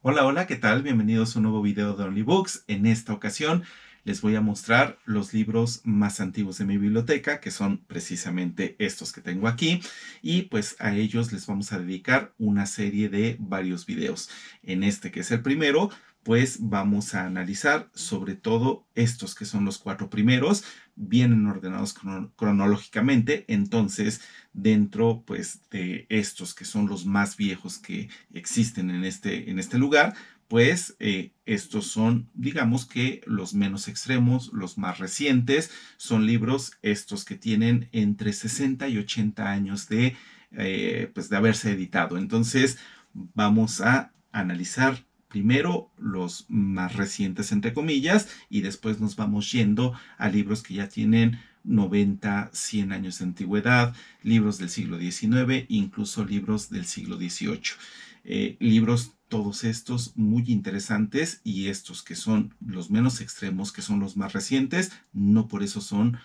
Hola, hola, ¿qué tal? Bienvenidos a un nuevo video de Only Books. En esta ocasión les voy a mostrar los libros más antiguos de mi biblioteca, que son precisamente estos que tengo aquí, y pues a ellos les vamos a dedicar una serie de varios videos. En este, que es el primero, pues vamos a analizar sobre todo estos que son los cuatro primeros, vienen ordenados cronológicamente, entonces dentro pues de estos que son los más viejos que existen en este lugar, pues estos son, digamos que los menos extremos, los más recientes, son libros estos que tienen entre 60 y 80 años pues de haberse editado. Entonces vamos a analizar primero los más recientes, entre comillas, y después nos vamos yendo a libros que ya tienen 90, 100 años de antigüedad, libros del siglo XIX, incluso libros del siglo XVIII. Libros todos estos muy interesantes, y estos que son los menos extremos, que son los más recientes, no por eso son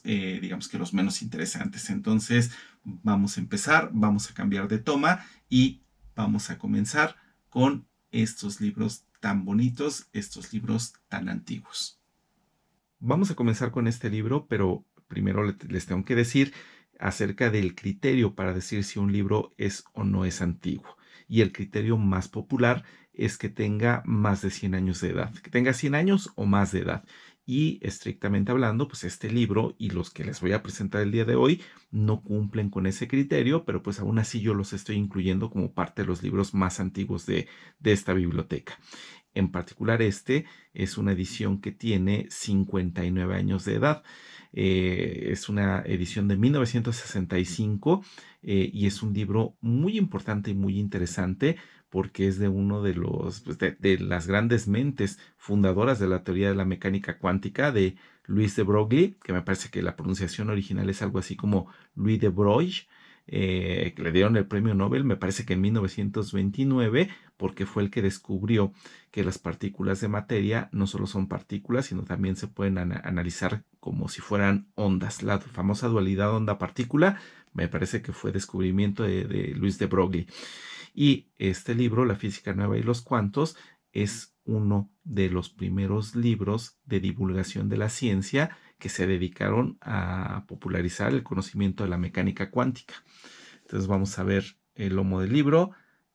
digamos que los menos interesantes. Entonces vamos a empezar, vamos a cambiar de toma y vamos a comenzar con estos libros tan bonitos, estos libros tan antiguos. Vamos a comenzar con este libro, pero primero les tengo que decir acerca del criterio para decir si un libro es o no es antiguo. Y el criterio más popular es que tenga más de 100 años de edad, que tenga 100 años o más de edad. Y estrictamente hablando, pues este libro y los que les voy a presentar el día de hoy no cumplen con ese criterio, pero pues aún así yo los estoy incluyendo como parte de los libros más antiguos de esta biblioteca. En particular, este es una edición que tiene 59 años de edad. Es una edición de 1965 y es un libro muy importante y muy interesante porque es de uno de pues, de las grandes mentes fundadoras de la teoría de la mecánica cuántica, de Louis de Broglie, que me parece que la pronunciación original es algo así como Louis de Broglie, que le dieron el premio Nobel, me parece que en 1929, porque fue el que descubrió que las partículas de materia no solo son partículas, sino también se pueden analizar como si fueran ondas. La famosa dualidad onda-partícula me parece que fue descubrimiento de Luis de Broglie. Y este libro, La física nueva y los cuantos, es uno de los primeros libros de divulgación de la ciencia que se dedicaron a popularizar el conocimiento de la mecánica cuántica. Entonces vamos a ver el lomo del libro,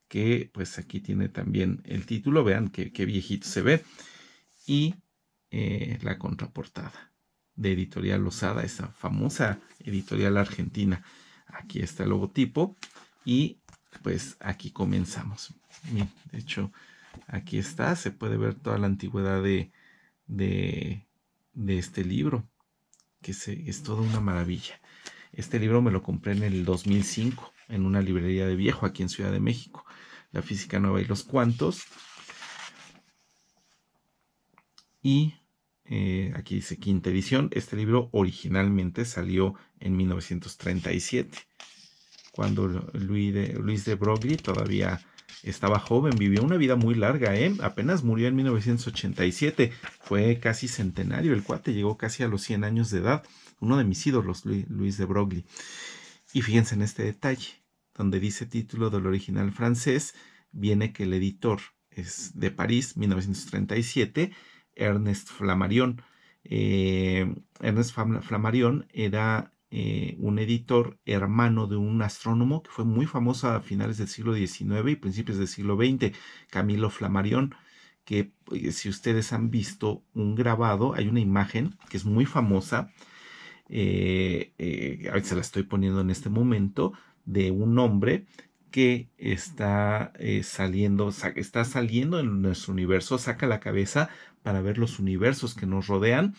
que pues aquí tiene también el título, vean qué viejito se ve, y la contraportada de Editorial Losada, esa famosa editorial argentina. Aquí está el logotipo y pues aquí comenzamos. Bien, de hecho, aquí está, se puede ver toda la antigüedad de, de este libro, es toda una maravilla. Este libro me lo compré en el 2005 en una librería de viejo aquí en Ciudad de México. La física nueva y los cuantos. Y aquí dice quinta edición. Este libro originalmente salió en 1937, cuando Luis de Broglie todavía estaba joven, vivió una vida muy larga, ¿eh? Apenas murió en 1987, fue casi centenario, el cuate llegó casi a los 100 años de edad, uno de mis ídolos, Luis de Broglie. Y fíjense en este detalle, donde dice título del original francés, viene que el editor es de París, 1937, Ernest Flammarion. Ernest Flammarion era un editor hermano de un astrónomo que fue muy famoso a finales del siglo XIX y principios del siglo XX, Camilo Flammarion, que si ustedes han visto un grabado, hay una imagen que es muy famosa, a veces la estoy poniendo en este momento, de un hombre que está saliendo en nuestro universo, saca la cabeza para ver los universos que nos rodean.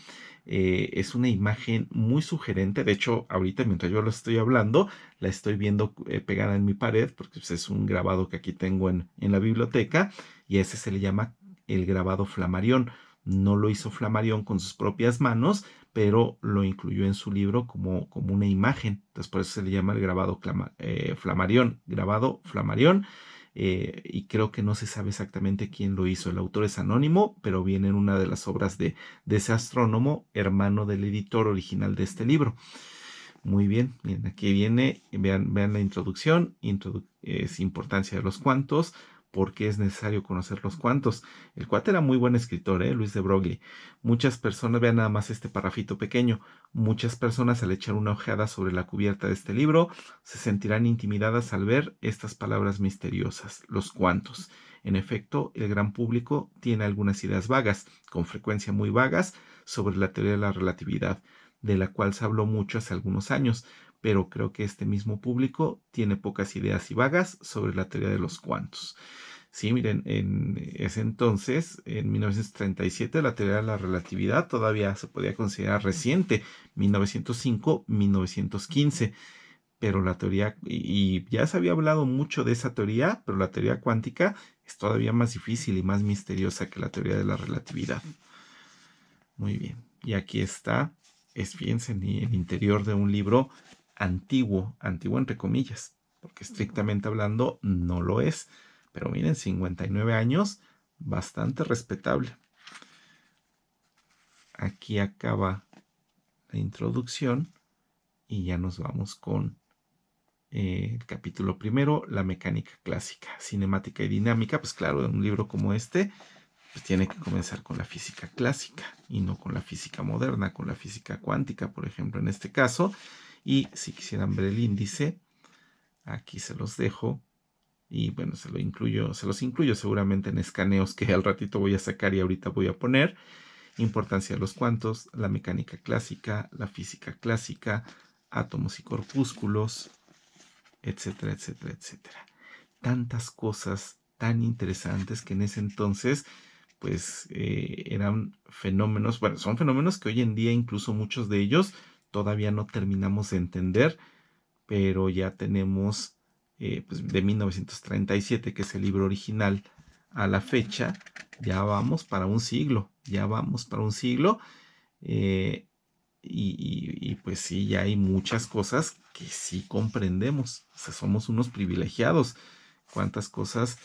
Es una imagen muy sugerente. De hecho, ahorita mientras yo lo estoy hablando, la estoy viendo pegada en mi pared, porque pues, es un grabado que aquí tengo en la biblioteca, y a ese se le llama el grabado Flammarion. No lo hizo Flammarion con sus propias manos, pero lo incluyó en su libro como una imagen. Entonces por eso se le llama el grabado Flammarion, grabado Flammarion. Y creo que no se sabe exactamente quién lo hizo. El autor es anónimo, pero viene en una de las obras de ese astrónomo, hermano del editor original de este libro. Muy bien, bien, aquí viene, vean la introducción, es importancia de los cuantos, ¿Por qué es necesario conocer los cuantos? El cuate era muy buen escritor, Luis de Broglie. Muchas personas, vean nada más este parrafito pequeño, muchas personas al echar una ojeada sobre la cubierta de este libro se sentirán intimidadas al ver estas palabras misteriosas, los cuantos. En efecto, el gran público tiene algunas ideas vagas, con frecuencia muy vagas, sobre la teoría de la relatividad, de la cual se habló mucho hace algunos años, pero creo que este mismo público tiene pocas ideas y vagas sobre la teoría de los cuantos. Sí, miren, en ese entonces, en 1937, la teoría de la relatividad todavía se podía considerar reciente, 1905, 1915, pero la teoría, y ya se había hablado mucho de esa teoría, pero la teoría cuántica es todavía más difícil y más misteriosa que la teoría de la relatividad. Muy bien, y aquí está, fíjense, en el interior de un libro antiguo, antiguo entre comillas, porque estrictamente hablando no lo es, pero miren, 59 años, bastante respetable. Aquí acaba la introducción y ya nos vamos con el capítulo primero, la mecánica clásica, cinemática y dinámica. Pues claro, en un libro como este, pues tiene que comenzar con la física clásica y no con la física moderna, con la física cuántica, por ejemplo, en este caso. Y si quisieran ver el índice, aquí se los dejo. Y bueno, se los incluyo seguramente en escaneos que al ratito voy a sacar y ahorita voy a poner. Importancia de los cuantos, la mecánica clásica, la física clásica, átomos y corpúsculos, etcétera, etcétera, etcétera. Tantas cosas tan interesantes que en ese entonces pues eran fenómenos, bueno, son fenómenos que hoy en día incluso muchos de ellos todavía no terminamos de entender, pero ya tenemos pues de 1937, que es el libro original, a la fecha, ya vamos para un siglo, eh, y pues sí, ya hay muchas cosas que sí comprendemos, o sea, somos unos privilegiados. Cuántas cosas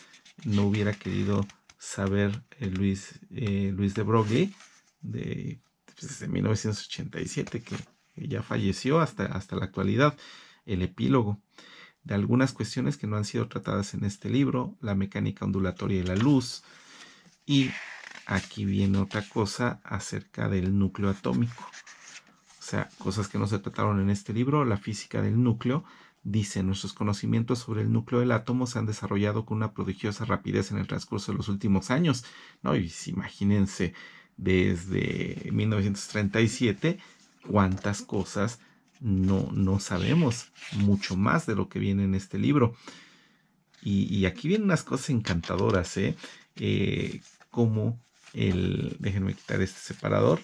no hubiera querido saber Luis de Broglie desde 1987, que ya falleció hasta la actualidad. El epílogo de algunas cuestiones que no han sido tratadas en este libro, la mecánica ondulatoria de la luz, y aquí viene otra cosa acerca del núcleo atómico. O sea, cosas que no se trataron en este libro, la física del núcleo. Dice, nuestros conocimientos sobre el núcleo del átomo se han desarrollado con una prodigiosa rapidez en el transcurso de los últimos años, ¿no? Y imagínense, desde 1937, cuántas cosas no sabemos, mucho más de lo que viene en este libro. Y aquí vienen unas cosas encantadoras, como déjenme quitar este separador,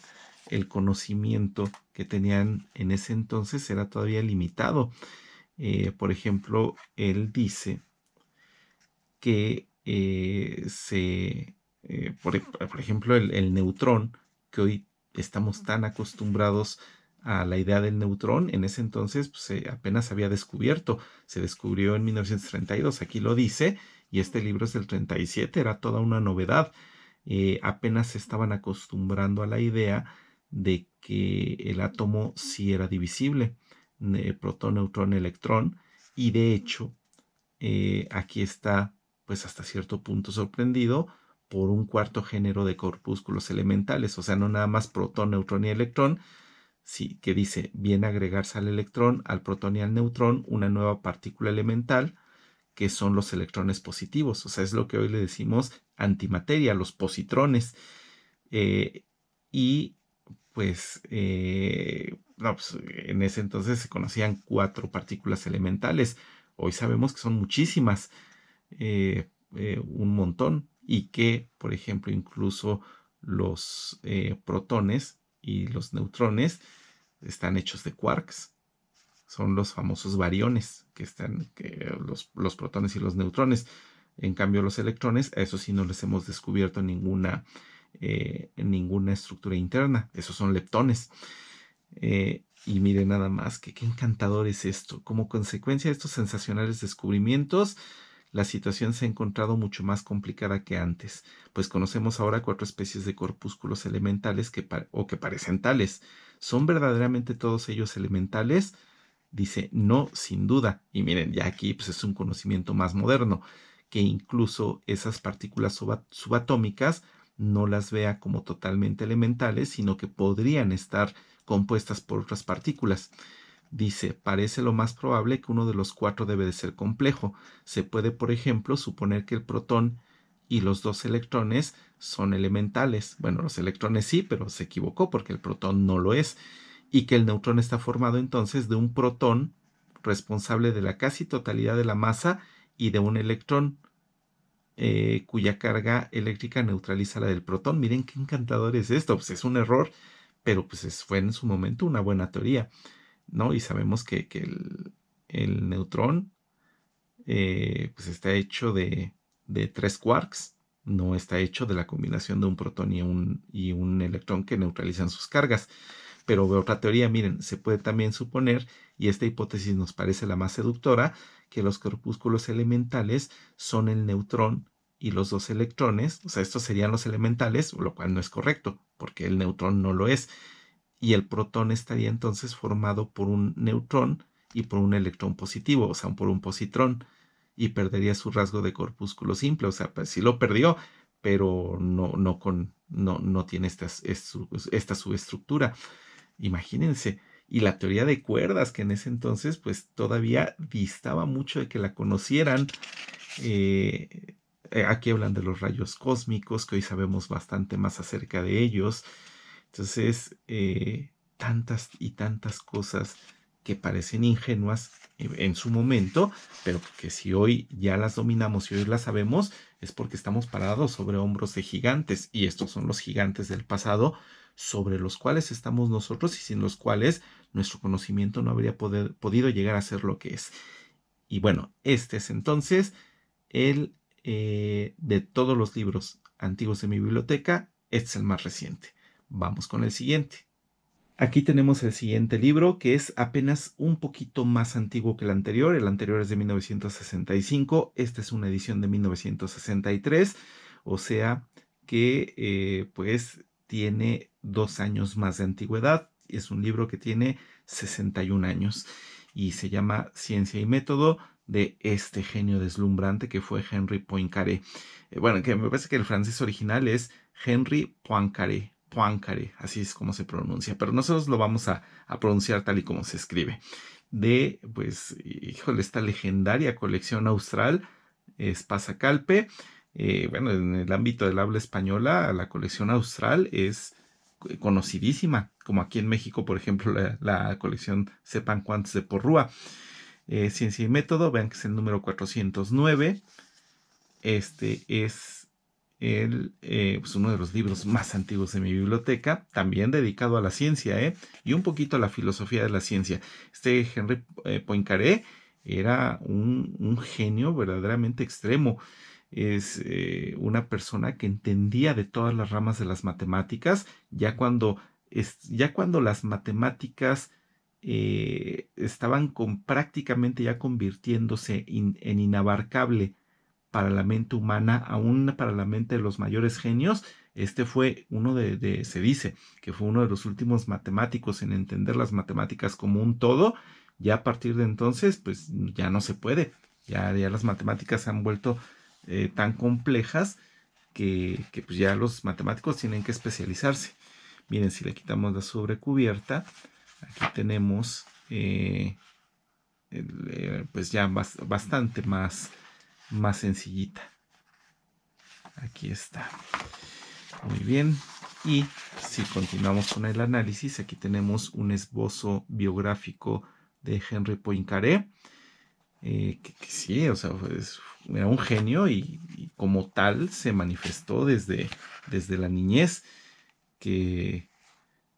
el conocimiento que tenían en ese entonces era todavía limitado. Por ejemplo, él dice que por ejemplo, el neutrón, que hoy estamos tan acostumbrados a la idea del neutrón, en ese entonces pues, apenas se había descubierto, se descubrió en 1932, aquí lo dice, y este libro es del 37, era toda una novedad. Apenas se estaban acostumbrando a la idea de que el átomo sí era divisible, protón, neutrón, electrón, y de hecho, aquí está, pues hasta cierto punto sorprendido por un cuarto género de corpúsculos elementales, o sea, no nada más protón, neutrón y electrón, sí, que dice, viene a agregarse al electrón, al protón y al neutrón una nueva partícula elemental, que son los electrones positivos, o sea, es lo que hoy le decimos antimateria, los positrones. Eh, y pues, no, pues, en ese entonces se conocían 4 partículas elementales. Hoy sabemos que son muchísimas, un montón, y que, por ejemplo, incluso los protones y los neutrones están hechos de quarks. Son los famosos bariones los protones y los neutrones. En cambio, los electrones, a eso sí no les hemos descubierto ninguna estructura interna. Esos son leptones. Y miren nada más, qué encantador es esto. Como consecuencia de estos sensacionales descubrimientos, la situación se ha encontrado mucho más complicada que antes, pues conocemos ahora 4 especies de corpúsculos elementales que parecen tales. ¿Son verdaderamente todos ellos elementales? Dice, no, sin duda. Y miren, ya aquí pues, es un conocimiento más moderno, que incluso esas partículas subatómicas no las vea como totalmente elementales, sino que podrían estar compuestas por otras partículas. Dice, parece lo más probable que uno de los cuatro debe de ser complejo. Se puede, por ejemplo, suponer que el protón y los dos electrones son elementales. Bueno, los electrones sí, pero se equivocó porque el protón no lo es. Y que el neutrón está formado entonces de un protón responsable de la casi totalidad de la masa y de un electrón cuya carga eléctrica neutraliza la del protón. Miren qué encantador es esto. Pues es un error, pero pues fue en su momento una buena teoría, ¿no? Y sabemos que el neutrón pues está hecho de tres quarks, no está hecho de la combinación de un protón y un electrón que neutralizan sus cargas. Pero otra teoría, miren, se puede también suponer, y esta hipótesis nos parece la más seductora, que los corpúsculos elementales son el neutrón y los dos electrones, o sea, estos serían los elementales, lo cual no es correcto, porque el neutrón no lo es, y el protón estaría entonces formado por un neutrón y por un electrón positivo, o sea, por un positrón, y perdería su rasgo de corpúsculo simple, o sea, pues sí lo perdió, pero no tiene esta subestructura. Imagínense. Y la teoría de cuerdas, que en ese entonces pues todavía distaba mucho de que la conocieran. Aquí hablan de los rayos cósmicos, que hoy sabemos bastante más acerca de ellos. Entonces, tantas y tantas cosas que parecen ingenuas en su momento, pero que si hoy ya las dominamos y hoy las sabemos, es porque estamos parados sobre hombros de gigantes, y estos son los gigantes del pasado sobre los cuales estamos nosotros y sin los cuales nuestro conocimiento no habría podido llegar a ser lo que es. Y bueno, este es entonces el de todos los libros antiguos de mi biblioteca, este es el más reciente. Vamos con el siguiente. Aquí tenemos el siguiente libro, que es apenas un poquito más antiguo que el anterior. El anterior es de 1965, esta es una edición de 1963, o sea que pues tiene 2 años más de antigüedad. Es un libro que tiene 61 años y se llama Ciencia y Método, de este genio deslumbrante que fue Henri Poincaré. Bueno, que me parece que el francés original es Henri Poincaré. Poincaré, así es como se pronuncia, pero nosotros lo vamos a pronunciar tal y como se escribe. De, pues, híjole, esta legendaria colección austral, Espasa-Calpe. Bueno, en el ámbito del habla española, la colección austral es conocidísima, como aquí en México, por ejemplo, la colección Sepan Cuantos de Porrúa. Ciencia y Método, vean que es el número 409. Este es pues uno de los libros más antiguos de mi biblioteca, también dedicado a la ciencia, y un poquito a la filosofía de la ciencia. Este Henri Poincaré era un genio verdaderamente extremo. Es una persona que entendía de todas las ramas de las matemáticas, ya cuando las matemáticas estaban prácticamente ya convirtiéndose en inabarcable para la mente humana, aún para la mente de los mayores genios. Este fue se dice que fue uno de los últimos matemáticos en entender las matemáticas como un todo. Ya a partir de entonces, pues ya no se puede. Ya las matemáticas se han vuelto tan complejas que pues ya los matemáticos tienen que especializarse. Miren, si le quitamos la sobrecubierta, aquí tenemos pues ya bastante más sencillita. Aquí está. Muy bien. Y si continuamos con el análisis, aquí tenemos un esbozo biográfico de Henri Poincaré. Que sí, o sea, pues, era un genio y como tal se manifestó desde la niñez, que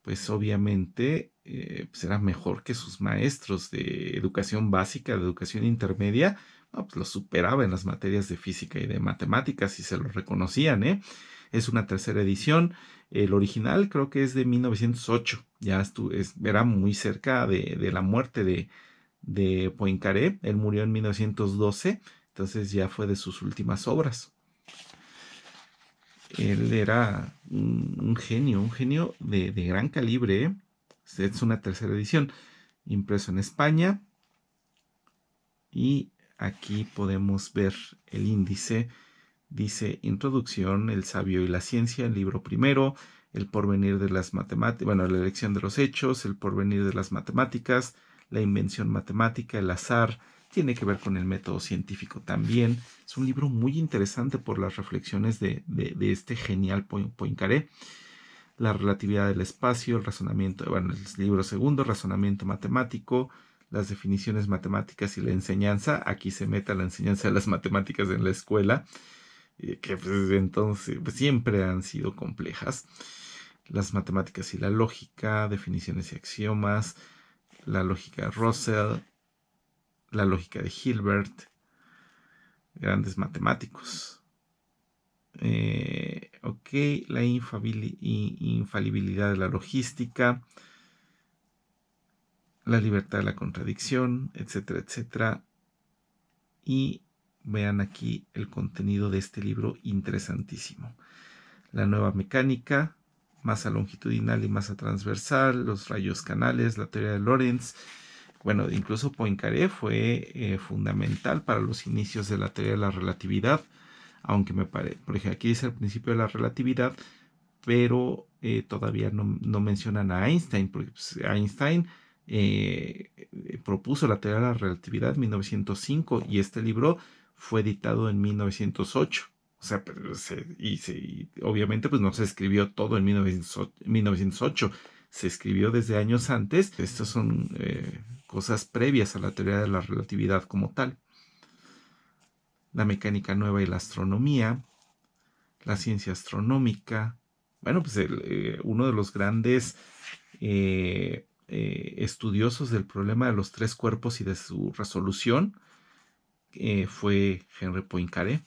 pues obviamente pues era mejor que sus maestros de educación básica, de educación intermedia. No, pues los superaba en las materias de física y de matemáticas y se lo reconocían, ¿eh? Es una tercera edición. El original creo que es de 1908. Ya era muy cerca de la muerte de Poincaré. Él murió en 1912, entonces ya fue de sus últimas obras. Él era un genio de gran calibre, ¿eh? Es una tercera edición, impreso en España. Y aquí podemos ver el índice. Dice Introducción, El sabio y la ciencia, el libro primero, El porvenir de las matemáticas, bueno, la elección de los hechos, El porvenir de las matemáticas, la invención matemática, el azar, tiene que ver con el método científico también. Es un libro muy interesante por las reflexiones de este genial Poincaré. La relatividad del espacio, el razonamiento, bueno, el libro segundo, razonamiento matemático, las definiciones matemáticas y la enseñanza. Aquí se mete la enseñanza de las matemáticas en la escuela, que pues, entonces pues, siempre han sido complejas. Las matemáticas y la lógica, definiciones y axiomas, la lógica de Russell, la lógica de Hilbert, grandes matemáticos. Ok, la infalibilidad de la logística, la libertad de la contradicción, etcétera, etcétera. Y vean aquí el contenido de este libro interesantísimo. La nueva mecánica, masa longitudinal y masa transversal, los rayos canales, la teoría de Lorentz. Bueno, incluso Poincaré fue fundamental para los inicios de la teoría de la relatividad, aunque me parece, por ejemplo, aquí dice el principio de la relatividad, pero todavía no mencionan a Einstein, porque pues, Einstein propuso la teoría de la relatividad en 1905 y este libro fue editado en 1908. O sea, pero obviamente pues no se escribió todo en 1908, se escribió desde años antes. Estas son cosas previas a la teoría de la relatividad como tal. La mecánica nueva y la astronomía, la ciencia astronómica. Bueno, pues uno de los grandes estudiosos del problema de los tres cuerpos y de su resolución fue Henri Poincaré,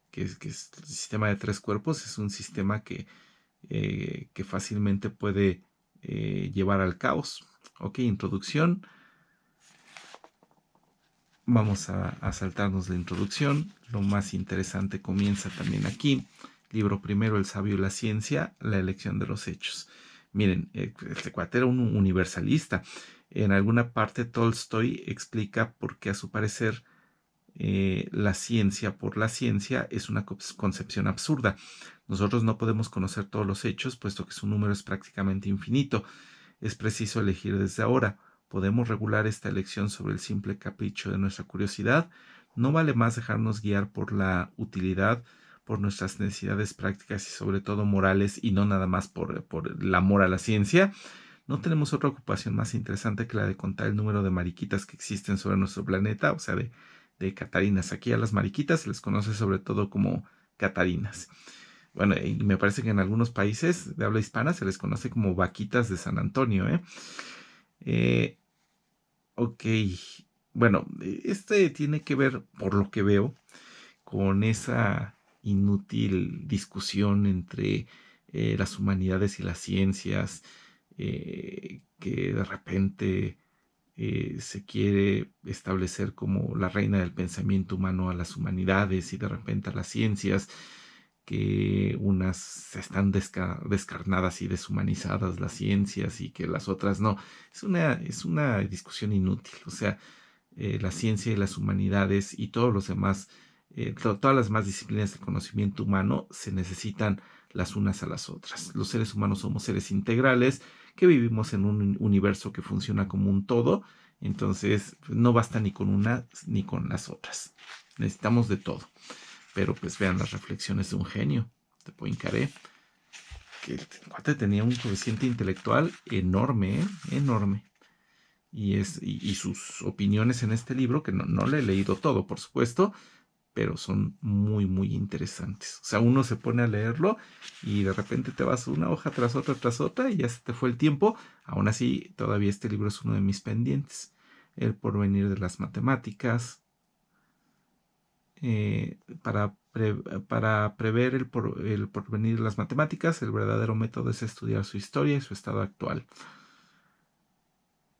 que es el sistema de tres cuerpos. Es un sistema que fácilmente puede llevar al caos. Ok, introducción. Vamos a saltarnos la introducción. Lo más interesante comienza también aquí. Libro primero, El sabio y la ciencia, la elección de los hechos. Miren, este cuate era un universalista. En alguna parte Tolstoy explica por qué a su parecer la ciencia por la ciencia es una concepción absurda. Nosotros no podemos conocer todos los hechos, puesto que su número es prácticamente infinito. Es preciso elegir desde ahora. ¿Podemos regular esta elección sobre el simple capricho de nuestra curiosidad? ¿No vale más dejarnos guiar por la utilidad, por nuestras necesidades prácticas y sobre todo morales y no nada más por el amor a la ciencia? ¿No tenemos otra ocupación más interesante que la de contar el número de mariquitas que existen sobre nuestro planeta? O sea, de catarinas. Aquí a las mariquitas se les conoce sobre todo como catarinas. Bueno, y me parece que en algunos países de habla hispana se les conoce como vaquitas de San Antonio, ok, bueno, este tiene que ver, por lo que veo, con esa inútil discusión entre las humanidades y las ciencias, que de repente se quiere establecer como la reina del pensamiento humano a las humanidades y de repente a las ciencias, que unas están descarnadas y deshumanizadas las ciencias y que las otras no. Es una discusión inútil. O sea, la ciencia y las humanidades y todos los demás, todas las demás disciplinas del conocimiento humano se necesitan las unas a las otras. Los seres humanos somos seres integrales que vivimos en un universo que funciona como un todo, entonces no basta ni con una ni con las otras. Necesitamos de todo. Pero pues vean las reflexiones de un genio, de Poincaré, que el cuate tenía un coeficiente intelectual enorme, enorme. Y sus opiniones en este libro, que no le he leído todo, por supuesto, pero son muy, muy interesantes. O sea, uno se pone a leerlo y de repente te vas una hoja tras otra y ya se te fue el tiempo. Aún así, todavía este libro es uno de mis pendientes. El porvenir de las matemáticas, para prever el porvenir de las matemáticas, el verdadero método es estudiar su historia y su estado actual.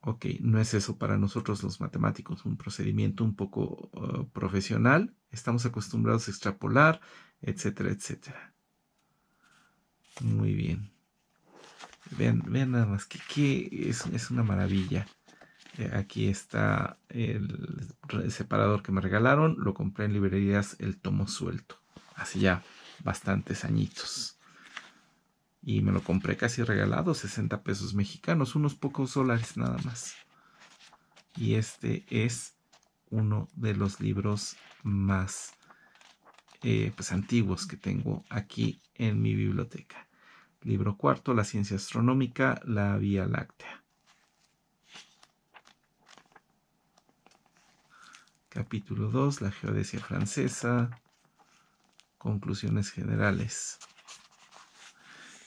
Ok, no es eso para nosotros los matemáticos, un procedimiento un poco profesional. Estamos acostumbrados a extrapolar, etcétera, etcétera. Muy bien. Vean nada más que es una maravilla. Aquí está el separador que me regalaron. Lo compré en librerías El Tomo Suelto. Hace ya bastantes añitos. Y me lo compré casi regalado, 60 pesos mexicanos, unos pocos dólares nada más. Y este es uno de los libros más pues antiguos que tengo aquí en mi biblioteca. Libro cuarto, La ciencia astronómica, la Vía Láctea. Capítulo 2, la geodesia francesa. Conclusiones generales.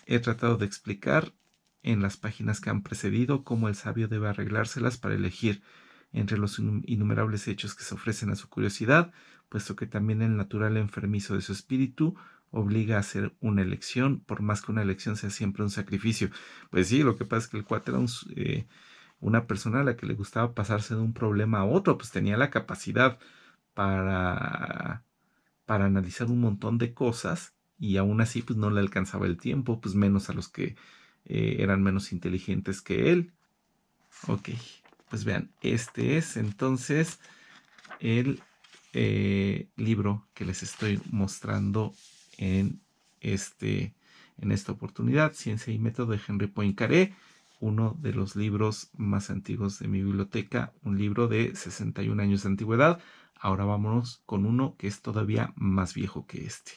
He tratado de explicar en las páginas que han precedido cómo el sabio debe arreglárselas para elegir entre los innumerables hechos que se ofrecen a su curiosidad, puesto que también el natural enfermizo de su espíritu obliga a hacer una elección, por más que una elección sea siempre un sacrificio. Pues sí, lo que pasa es que el cuate era una persona a la que le gustaba pasarse de un problema a otro, pues tenía la capacidad para, para analizar un montón de cosas y aún así pues no le alcanzaba el tiempo, pues menos a los que eran menos inteligentes que él. Ok, pues vean, este es entonces el libro que les estoy mostrando en, en esta oportunidad, Ciencia y Método de Henri Poincaré, uno de los libros más antiguos de mi biblioteca, un libro de 61 años de antigüedad. Ahora vámonos con uno que es todavía más viejo que este.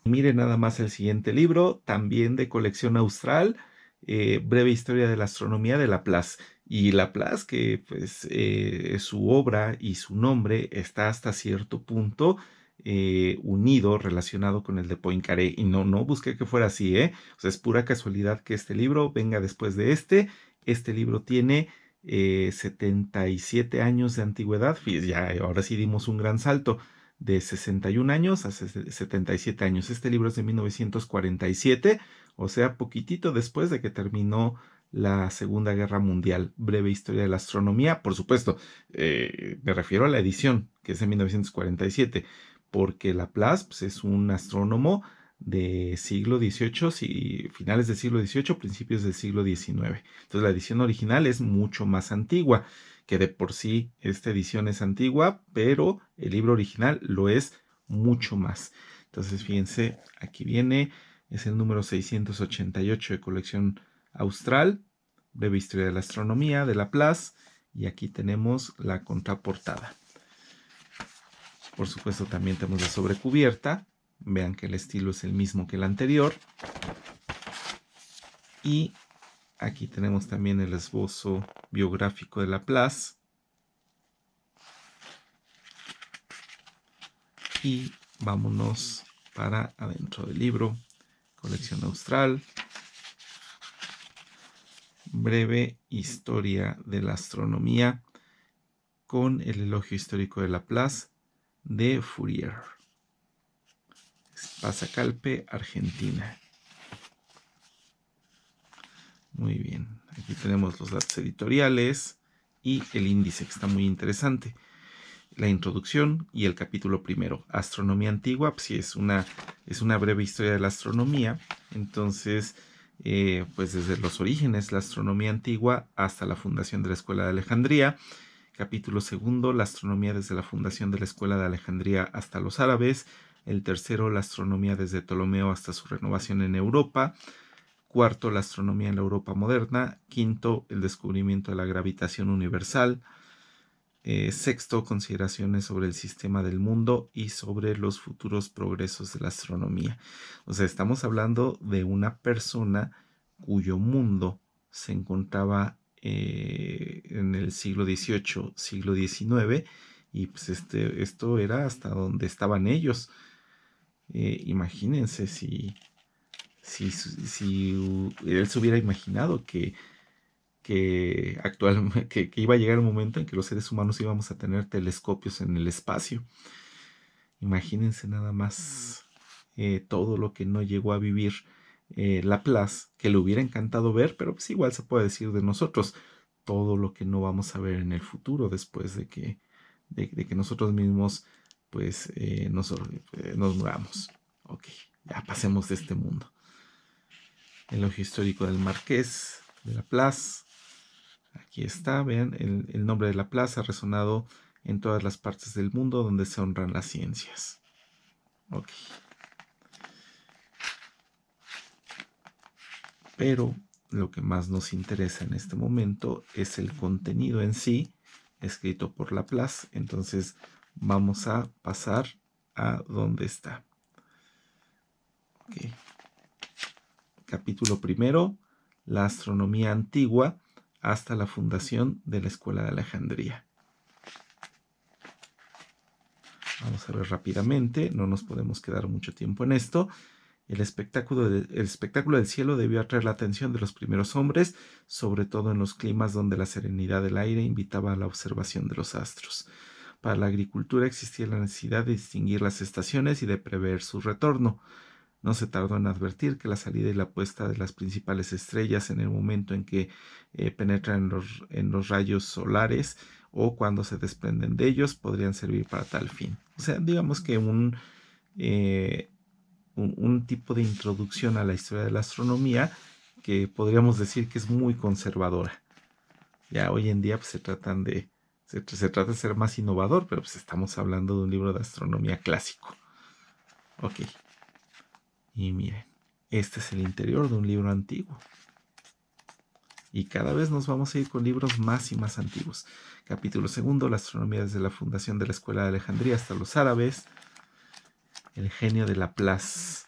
Mire nada más el siguiente libro, también de colección austral, Breve Historia de la Astronomía de Laplace. Y Laplace, que pues su obra y su nombre está hasta cierto punto unido, relacionado con el de Poincaré. Y no busqué que fuera así, ¿eh? O sea, es pura casualidad que este libro venga después de este. Este libro tiene 77 años de antigüedad. Fíjense, ya ahora sí dimos un gran salto de 61 años a 77 años. Este libro es de 1947, o sea, poquitito después de que terminó la Segunda Guerra Mundial. Breve historia de la astronomía, por supuesto, me refiero a la edición, que es de 1947, porque Laplace pues, es un astrónomo de siglo XVIII, finales del siglo XVIII, principios del siglo XIX. Entonces la edición original es mucho más antigua, que de por sí esta edición es antigua, pero el libro original lo es mucho más. Entonces fíjense, aquí viene, es el número 688 de colección austral, Breve Historia de la Astronomía de Laplace, y aquí tenemos la contraportada. Por supuesto también tenemos la sobrecubierta, vean que el estilo es el mismo que el anterior, y aquí tenemos también el esbozo biográfico de Laplace. Y vámonos para adentro del libro. Colección austral. Breve historia de la astronomía con el elogio histórico de Laplace de Fourier. Pasacalpe, Argentina. Muy bien. Aquí tenemos los datos editoriales y el índice, que está muy interesante. La introducción y el capítulo primero. Astronomía antigua, pues sí, es una breve historia de la astronomía. Entonces, pues desde los orígenes, la astronomía antigua hasta la fundación de la Escuela de Alejandría. Capítulo segundo, la astronomía desde la fundación de la Escuela de Alejandría hasta los árabes. El tercero, la astronomía desde Ptolomeo hasta su renovación en Europa. Cuarto, la astronomía en la Europa moderna. Quinto, el descubrimiento de la gravitación universal. Sexto, consideraciones sobre el sistema del mundo y sobre los futuros progresos de la astronomía. O sea, estamos hablando de una persona cuyo mundo se encontraba en el siglo XVIII, siglo XIX, y pues esto era hasta donde estaban ellos. Imagínense si él se hubiera imaginado que actualmente que iba a llegar el momento en que los seres humanos íbamos a tener telescopios en el espacio. Imagínense nada más todo lo que no llegó a vivir Laplace, que le hubiera encantado ver, pero pues igual se puede decir de nosotros, todo lo que no vamos a ver en el futuro después de que nosotros mismos pues nos muramos. Ok, ya pasemos de este mundo. Elogio histórico del Marqués de Laplace. Aquí está, vean, el nombre de la plaza ha resonado en todas las partes del mundo donde se honran las ciencias. Ok. Pero lo que más nos interesa en este momento es el contenido en sí, escrito por Laplace. Entonces vamos a pasar a donde está. Okay. Capítulo primero, la astronomía antigua hasta la fundación de la Escuela de Alejandría. Vamos a ver rápidamente, no nos podemos quedar mucho tiempo en esto. El espectáculo del cielo debió atraer la atención de los primeros hombres, sobre todo en los climas donde la serenidad del aire invitaba a la observación de los astros. Para la agricultura existía la necesidad de distinguir las estaciones y de prever su retorno. No se tardó en advertir que la salida y la puesta de las principales estrellas en el momento en que penetran en los rayos solares o cuando se desprenden de ellos podrían servir para tal fin. O sea, digamos que un tipo de introducción a la historia de la astronomía que podríamos decir que es muy conservadora. Ya hoy en día pues, se trata de ser más innovador, pero pues estamos hablando de un libro de astronomía clásico. Ok. Y miren, este es el interior de un libro antiguo. Y cada vez nos vamos a ir con libros más y más antiguos. Capítulo segundo, la astronomía desde la fundación de la Escuela de Alejandría hasta los árabes. El genio de Laplace,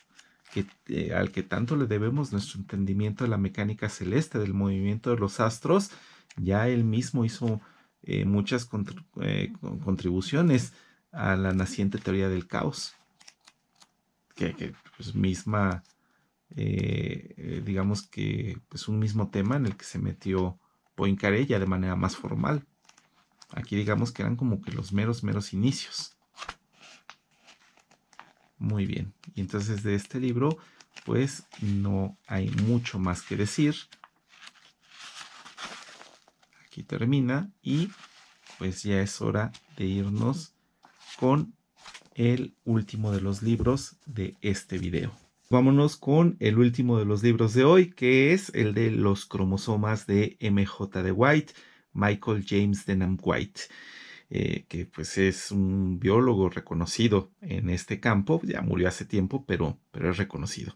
al que tanto le debemos nuestro entendimiento de la mecánica celeste, del movimiento de los astros. Ya él mismo hizo muchas contribuciones a la naciente teoría del caos, que pues misma, digamos que pues un mismo tema en el que se metió Poincaré ya de manera más formal. Aquí digamos que eran como que los meros inicios. Muy bien, y entonces de este libro pues no hay mucho más que decir. Aquí termina y pues ya es hora de irnos con el último de los libros de este video. Vámonos con el último de los libros de hoy, que es el de Los cromosomas de M.J. de White, Michael James Denham White. Que pues es un biólogo reconocido en este campo, ya murió hace tiempo, pero es reconocido.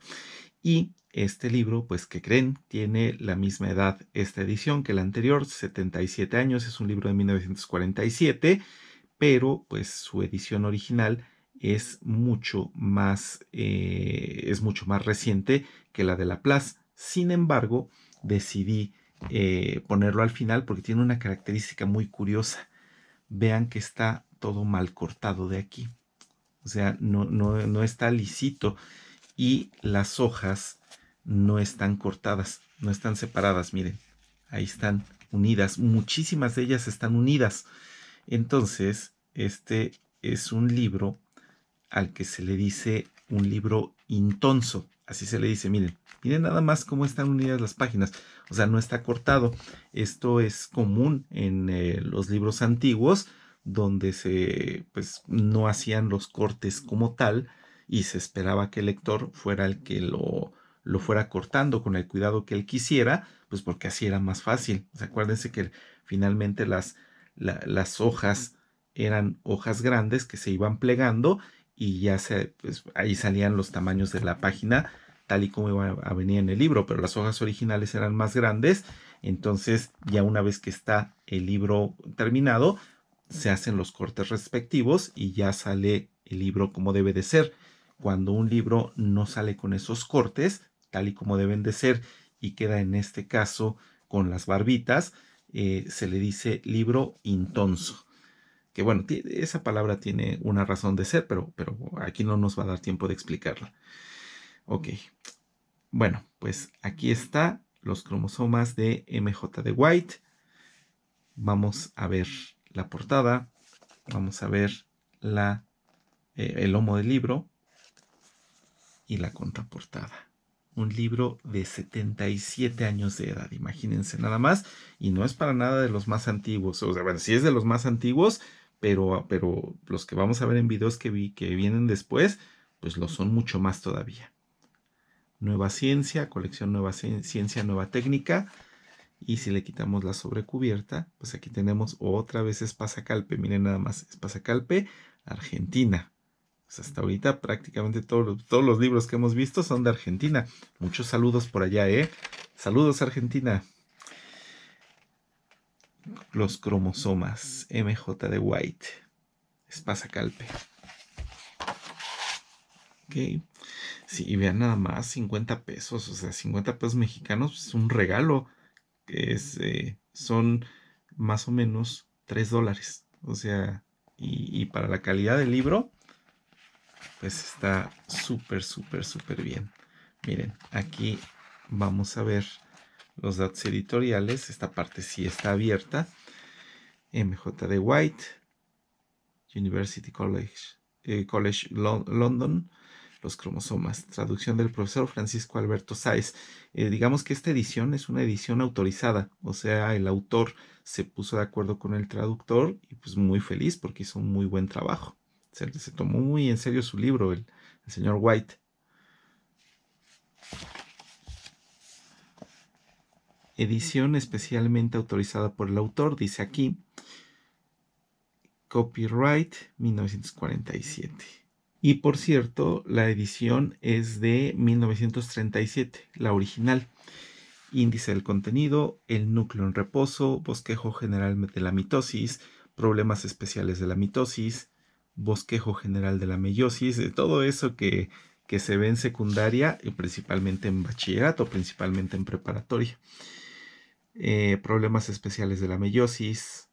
Y este libro, pues que creen, tiene la misma edad esta edición que la anterior, 77 años, es un libro de 1947, pero pues su edición original es mucho más reciente que la de Laplace. Sin embargo, decidí ponerlo al final porque tiene una característica muy curiosa. Vean que está todo mal cortado de aquí. O sea, no está lisito y las hojas no están cortadas, no están separadas. Miren, ahí están unidas. Muchísimas de ellas están unidas. Entonces, este es un libro al que se le dice un libro intonso. Así se le dice, miren nada más cómo están unidas las páginas. O sea, no está cortado. Esto es común en los libros antiguos, donde pues, no hacían los cortes como tal y se esperaba que el lector fuera el que lo fuera cortando con el cuidado que él quisiera, pues porque así era más fácil. O sea, acuérdense que finalmente las hojas eran hojas grandes que se iban plegando y ya pues, ahí salían los tamaños de la página tal y como iba a venir en el libro, pero las hojas originales eran más grandes. Entonces ya una vez que está el libro terminado, se hacen los cortes respectivos y ya sale el libro como debe de ser. Cuando un libro no sale con esos cortes, tal y como deben de ser, y queda en este caso con las barbitas, se le dice libro intonso. Que bueno, esa palabra tiene una razón de ser, pero aquí no nos va a dar tiempo de explicarla. Ok, bueno, pues aquí está los cromosomas de MJ de White. Vamos a ver la portada, vamos a ver el lomo del libro y la contraportada. Un libro de 77 años de edad, imagínense nada más, y no es para nada de los más antiguos. O sea, bueno, sí es de los más antiguos, pero los que vamos a ver en videos que vienen después, pues lo son mucho más todavía. Nueva ciencia, colección Nueva Ciencia, Nueva Técnica, Y si le quitamos la sobrecubierta, pues aquí tenemos otra vez Espasa-Calpe. Miren nada más, Espasa-Calpe, Argentina. Pues hasta ahorita prácticamente todos los libros que hemos visto son de Argentina. Muchos saludos por allá, ¿eh? Saludos, Argentina. Los cromosomas, MJ de White, Espasa-Calpe. Ok. Sí, y vean nada más, 50 pesos, o sea, 50 pesos mexicanos es un regalo. Son más o menos $3. O sea, y para la calidad del libro, pues está súper, súper, súper bien. Miren, aquí vamos a ver los datos editoriales. Esta parte sí está abierta. MJ de White, University College London. Los cromosomas. Traducción del profesor Francisco Alberto Sáez. Digamos que esta edición es una edición autorizada, o sea, el autor se puso de acuerdo con el traductor y pues muy feliz porque hizo un muy buen trabajo. Se tomó muy en serio su libro, el señor White. Edición especialmente autorizada por el autor, dice aquí. Copyright 1947. Y por cierto, la edición es de 1937, la original. Índice del contenido, el núcleo en reposo, bosquejo general de la mitosis, problemas especiales de la mitosis, bosquejo general de la meiosis, de todo eso que se ve en secundaria y principalmente en bachillerato, principalmente en preparatoria. Problemas especiales de la meiosis,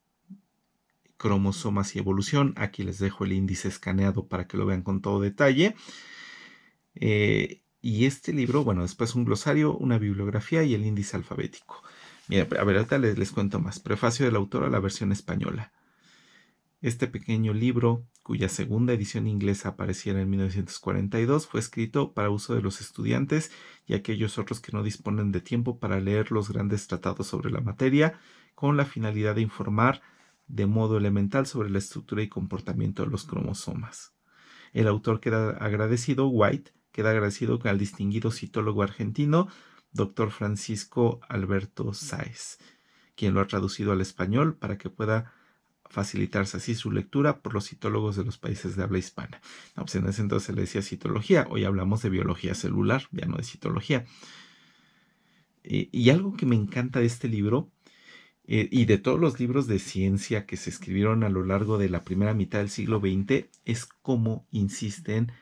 cromosomas y evolución. Aquí les dejo el índice escaneado para que lo vean con todo detalle. Y este libro, bueno, después un glosario, una bibliografía y el índice alfabético. Mira, a ver, ahorita les cuento más. Prefacio del autor a la versión española. Este pequeño libro, cuya segunda edición inglesa apareciera en 1942, fue escrito para uso de los estudiantes y aquellos otros que no disponen de tiempo para leer los grandes tratados sobre la materia, con la finalidad de informar de modo elemental sobre la estructura y comportamiento de los cromosomas. El autor queda agradecido, White, queda agradecido al distinguido citólogo argentino, Dr. Francisco Alberto Sáez, quien lo ha traducido al español para que pueda facilitarse así su lectura por los citólogos de los países de habla hispana. No, pues en ese entonces se le decía citología, hoy hablamos de biología celular, ya no de citología. Y algo que me encanta de este libro, y de todos los libros de ciencia que se escribieron a lo largo de la primera mitad del siglo XX, es cómo insisten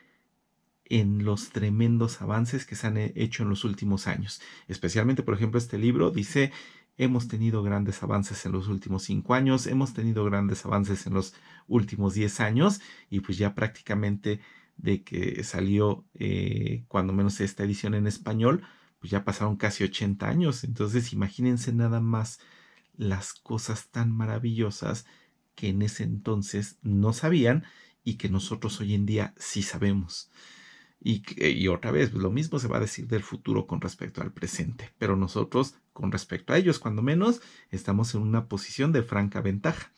en los tremendos avances que se han hecho en los últimos años. Especialmente, por ejemplo, este libro dice, hemos tenido grandes avances en los últimos 5 años, hemos tenido grandes avances en los últimos 10 años, y pues ya prácticamente de que salió, cuando menos esta edición en español, pues ya pasaron casi 80 años. Entonces, imagínense nada más las cosas tan maravillosas que en ese entonces no sabían y que nosotros hoy en día sí sabemos. Y otra vez, lo mismo se va a decir del futuro con respecto al presente, pero nosotros, con respecto a ellos, cuando menos, estamos en una posición de franca ventaja.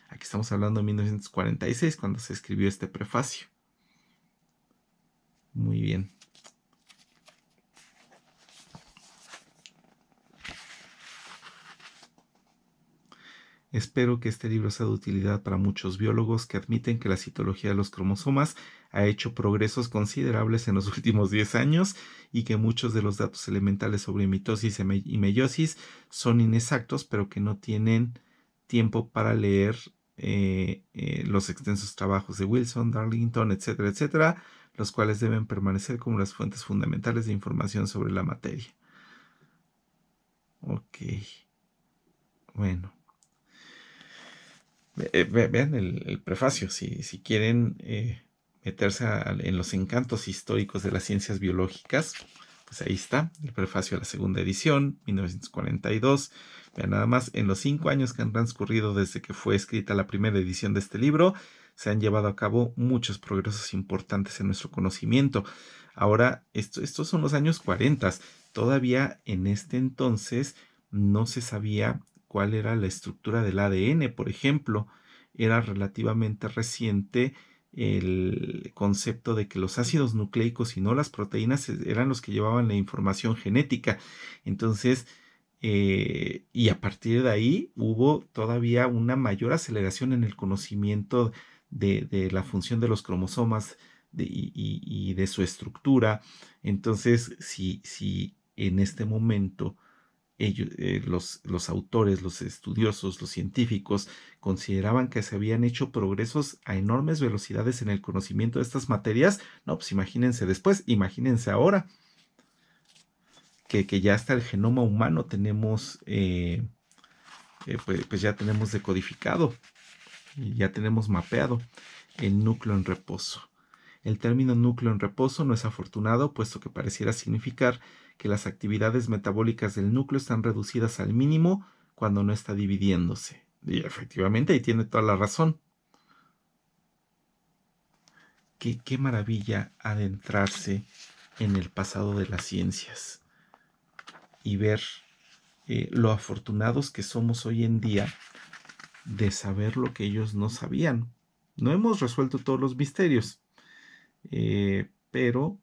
Aquí estamos hablando de 1946, cuando se escribió este prefacio. Muy bien. Espero que este libro sea de utilidad para muchos biólogos que admiten que la citología de los cromosomas ha hecho progresos considerables en los últimos 10 años y que muchos de los datos elementales sobre mitosis y meiosis son inexactos, pero que no tienen tiempo para leer los extensos trabajos de Wilson, Darlington, etcétera, etcétera, los cuales deben permanecer como las fuentes fundamentales de información sobre la materia. Ok. Bueno. Vean el prefacio, si quieren meterse en los encantos históricos de las ciencias biológicas, pues ahí está, el prefacio a la segunda edición, 1942. Vean nada más, en los 5 años que han transcurrido desde que fue escrita la primera edición de este libro, se han llevado a cabo muchos progresos importantes en nuestro conocimiento. Ahora, estos son los años 40. Todavía en este entonces no se sabía cuál era la estructura del ADN, por ejemplo. Era relativamente reciente el concepto de que los ácidos nucleicos y no las proteínas eran los que llevaban la información genética. Entonces, Y a partir de ahí hubo todavía una mayor aceleración en el conocimiento de la función de los cromosomas y de su estructura. Entonces, si en este momento ellos, los autores, los estudiosos, los científicos consideraban que se habían hecho progresos a enormes velocidades en el conocimiento de estas materias, no, pues imagínense después, imagínense ahora que ya hasta el genoma humano tenemos, pues ya tenemos decodificado y ya tenemos mapeado el núcleo en reposo. El término núcleo en reposo no es afortunado, puesto que pareciera significar que las actividades metabólicas del núcleo están reducidas al mínimo cuando no está dividiéndose. Y efectivamente, ahí tiene toda la razón. Qué maravilla adentrarse en el pasado de las ciencias y ver lo afortunados que somos hoy en día de saber lo que ellos no sabían. No hemos resuelto todos los misterios, pero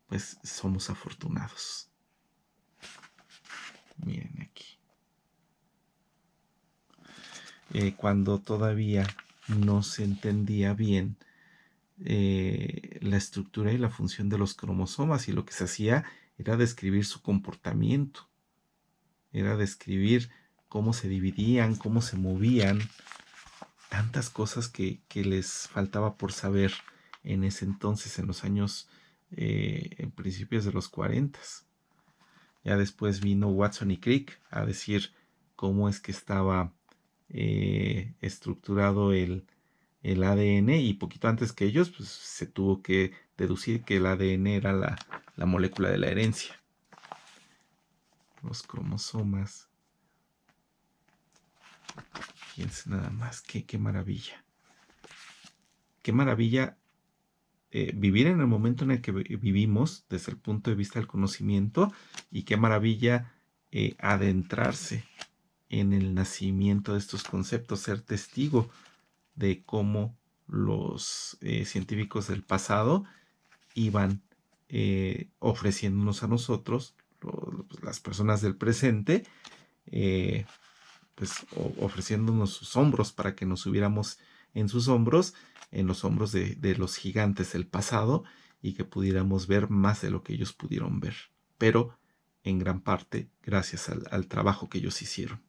pues somos afortunados. Miren aquí. Cuando todavía no se entendía bien la estructura y la función de los cromosomas, y lo que se hacía era describir su comportamiento, era describir cómo se dividían, cómo se movían, tantas cosas que les faltaba por saber en ese entonces, en los años, en principios de los 40. Ya después vino Watson y Crick a decir cómo es que estaba estructurado el ADN, y poquito antes que ellos, pues se tuvo que deducir que el ADN era la molécula de la herencia. Los cromosomas. Fíjense nada más, qué maravilla. Qué maravilla vivir en el momento en el que vivimos desde el punto de vista del conocimiento, y qué maravilla adentrarse en el nacimiento de estos conceptos, ser testigo de cómo los científicos del pasado iban ofreciéndonos a nosotros, las personas del presente, pues ofreciéndonos sus hombros para que nos subiéramos en sus hombros, en los hombros de los gigantes del pasado, y que pudiéramos ver más de lo que ellos pudieron ver, pero en gran parte gracias al trabajo que ellos hicieron.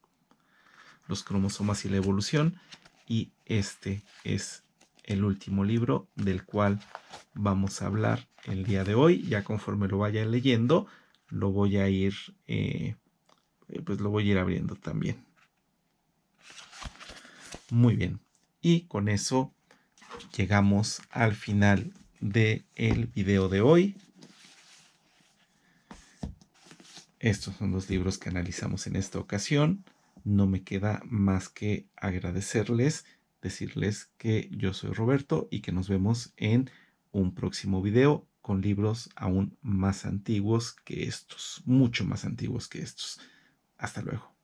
Los cromosomas y la evolución, y este es el último libro del cual vamos a hablar el día de hoy. Ya conforme lo vaya leyendo, lo voy a ir pues lo voy a ir abriendo también. Muy bien, y con eso llegamos al final del video de hoy. Estos son los libros que analizamos en esta ocasión. No me queda más que agradecerles, decirles que yo soy Roberto y que nos vemos en un próximo video con libros aún más antiguos que estos, mucho más antiguos que estos. Hasta luego.